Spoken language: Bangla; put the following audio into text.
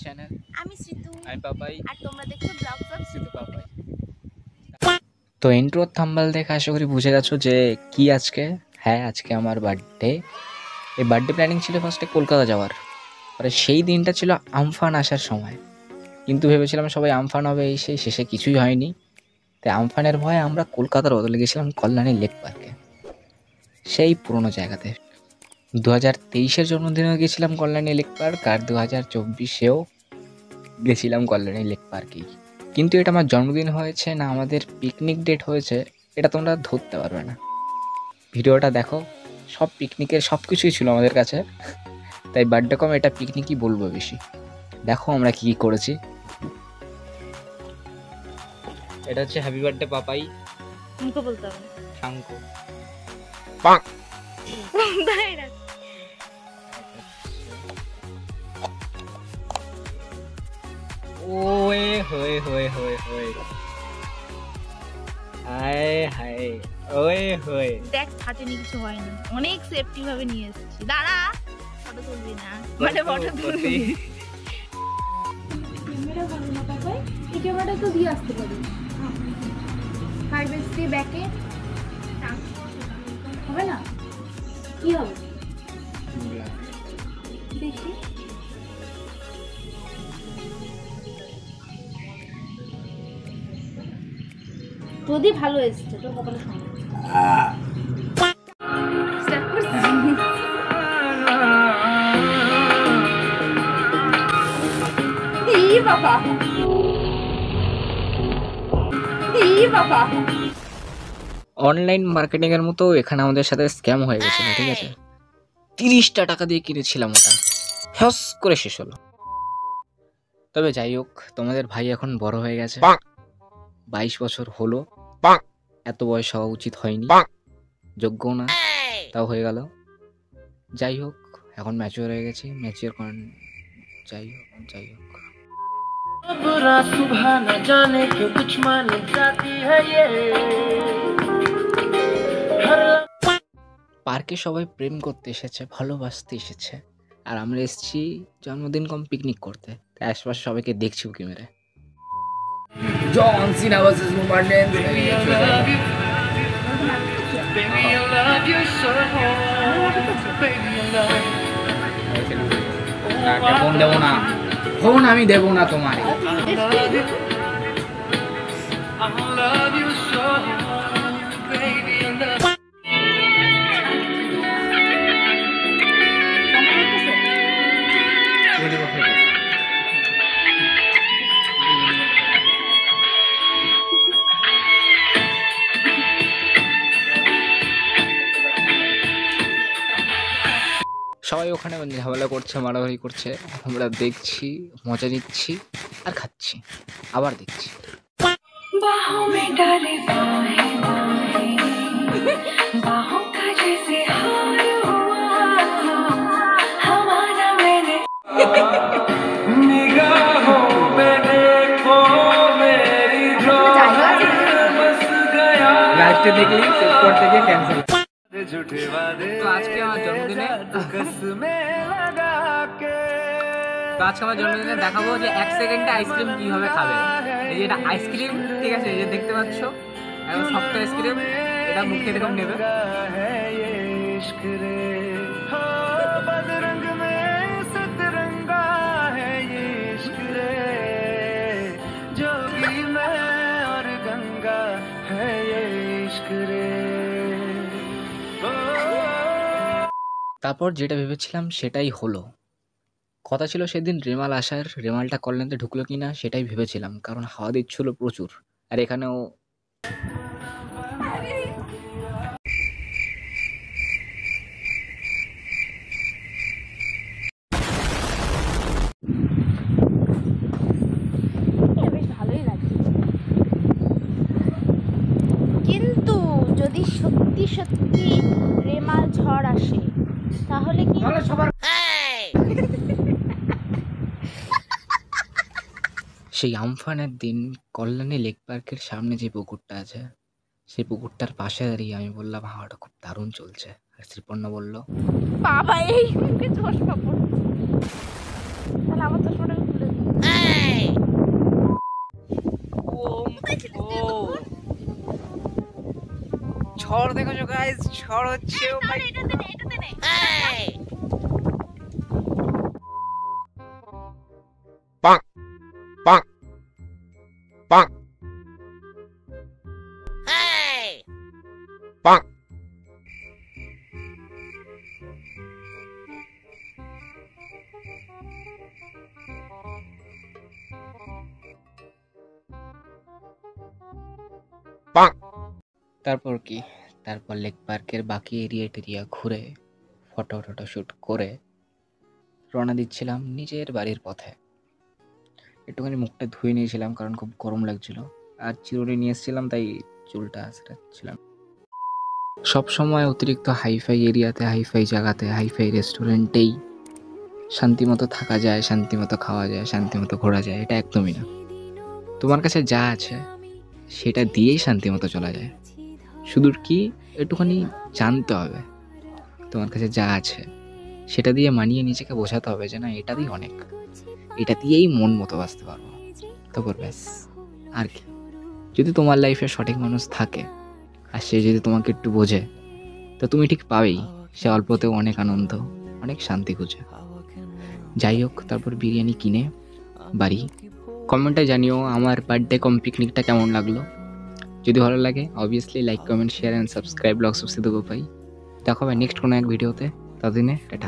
চ্যানেল। আমি সিতু, আমি পাপাই, আর তোমরা দেখছো ব্লগস অফ সিতু পাপাই। তো ইন্ট্রো থাম্বনেল দেখে আশা করি বুঝে গেছো যে কি আজকে। হ্যাঁ, আজকে আমার বার্থডে। এই বার্থডে প্ল্যানিং ছিল ফার্স্টে কলকাতা যাওয়ার, পরে সেই দিনটা ছিল আমফান আসার সময়, কিন্তু ভেবেছিলাম সবাই আমফান হবে, এই সেই শেষে কিছুই হয়নি। তাই আমফানের ভয়ে আমরা কলকাতার বদলে গেছিলাম কল্যাণী লেক পার্কে, সেই পুরোনো জায়গাতে। 2023-এর জন্মদিনেও গেছিলাম কল্যাণী লেক পার্ক, আর 2024-এও গেছিলাম কল্যাণী লেক পার্কেই। কিন্তু এটা আমার জন্মদিন হয়েছে না আমাদের পিকনিক ডেট হয়েছে, এটা তোমরা ধরতে পারবে না। ভিডিওটা দেখো, সব পিকনিকের সব কিছুই ছিল আমাদের কাছে, তাই বার্থডে কম এটা পিকনিকই বলবো বেশি। দেখো আমরা কি করেছি। এটা হচ্ছে হ্যাপি বার্থডে পাপাই। মুখে বলতে হবে থাঙ্কু। ওয়ে হয়ে হয়ে হয়ে হয়ে হায় হায় ওয়ে হয়ে দেখ, ফাটেনি, কিছু হয়নি, অনেক সেফটি ভাবে নিয়ে এসেছি। দাঁড়া, ফটো তুলবি না, মানে ফটো তুলবি। ক্যামেরা ভালো না পাপাই, এই ক্যামেরাটা তো দিয়ে আসতে পারি। 5 এসপি ব্যাকে হবে না? কি হবে দেখি। যদি ভালো এসছে তোর কপালে সঙ্গে বাবা বাবা। অনলাইন মার্কেটিং এর মতো এখানে আমাদের সাথে স্ক্যাম হয়ে গেছিল, ঠিক আছে। 30টা টাকা দিয়ে কিনেছিলাম, ওটা হস করে শেষ হলো। তবে যাই হোক, তোমাদের ভাই এখন বড় হয়ে গেছে, 22 বছর হলো। এত বয়স হওয়া উচিত হয়নি, যোগ্য না, তাও হয়ে গেল। যাই হোক, এখন ম্যাচিওর হয়ে গেছি, ম্যাচিওর করেন। যাই হোক যাই হোক, পার্কে সবাই প্রেম করতে এসেছে, ভালোবাসতে এসেছে, আর আমরা এসেছি জন্মদিন কম পিকনিক করতে। তাই আশেপাশে সবাইকে দেখছি উকি মেরে। জন সিনা ভার্সেস মোহাম্মদ ফোন দেবো না, ফোন আমি দেবো না তোমারে। সবাই ওখানে ঝামেলা করছে, মারামারি করছে, আমরা দেখছি, মজা নিচ্ছি আর খাচ্ছি, আবার দেখছি। লাস্টে দেখলি সেভ করতে গিয়ে ক্যান্সেল। তো আজকে আমার জন্মদিনে দেখাবো যে 1 সেকেন্ডে আইসক্রিম কিভাবে খাবে। এই যে এটা আইসক্রিম, ঠিক আছে, এই যে দেখতে পাচ্ছ একদম সফট আইসক্রিম, এটা মুখে এরকম নেবে। তারপর যেটা ভেবেছিলাম সেটাই হলো। কথা ছিল সেদিন রেমাল আসার, রেমালটা কল্যাণীতে ঢুকলো কিনা সেটাই ভেবেছিলাম, কারণ হাওয়া দিচ্ছিল প্রচুর। আর এখানেও বেশ ভালোই লাগছে, কিন্তু যদি সত্যি সত্যি রেমাল ঝড় আসে তাহলে কি সেই আমফানের দিন কল্যাণী লেক পার্কের সামনে যে পুকুরটা আছে, সেই পুকুরটার পাশে দাঁড়িয়ে আমি বললাম হাওয়াটা খুব দারুণ চলছে, আর শ্রীপর্ণা বলল বাবা এই মুখে চশমা পড়ছে, তাহলে আমার চশমাটা খুলে ঝড় দেখেছো গাইস, ঝড় হচ্ছে। ও মাই এটাতে নে, এটাতে নে। Bonk, bonk, bonk. Bonk. Bonk. তারপর কি, তারপর লেক পার্কের বাকি এরিয়া টেরিয়া ঘুরে ফটো টটো শ্যুট করে রওনা দিচ্ছিলাম নিজের বাড়ির পথে। একটুখানি মুখটা ধুয়ে নিয়েছিলাম কারণ খুব গরম লাগছিল, আর চিরুনি নিয়ে এসেছিলাম তাই চুলটা ছিলাম। সব সময় অতিরিক্ত হাইফাই এরিয়াতে, হাইফাই জায়গাতে, হাইফাই রেস্টুরেন্টেই শান্তিমতো থাকা যায়, শান্তিমতো খাওয়া যায়, শান্তিমতো ঘোরা যায়, এটা একদমই না। তোমার কাছে যা আছে সেটা দিয়েই শান্তিমতো চলা যায়। শুধু কি একটুখানি জানতে হবে তোমার কাছে যা আছে সেটা দিয়ে মানিয়ে নিজেকে বোঝাতে হবে যে না, এটা দিয়ে অনেক, এটা দিয়েই মন মতো বাঁচতে পারবো। তারপর ব্যাস, আর কি। যদি তোমার লাইফে সঠিক মানুষ থাকে আর সে যদি তোমাকে একটু বোঝে, তো তুমি ঠিক পাবেই সে অল্পতেও অনেক আনন্দ, অনেক শান্তি খুঁজে। যাই হোক, তারপর বিরিয়ানি কিনে বাড়ি। কমেন্টে জানিও আমার বার্থডে কম পিকনিকটা কেমন লাগলো। যদি ভালো লাগে obviously like, comment, share and subscribe blogs of সিধু গোপাই। দেখা হবে নেক্সট কোনো এক ভিডিওতে। ততদিনে টাটা।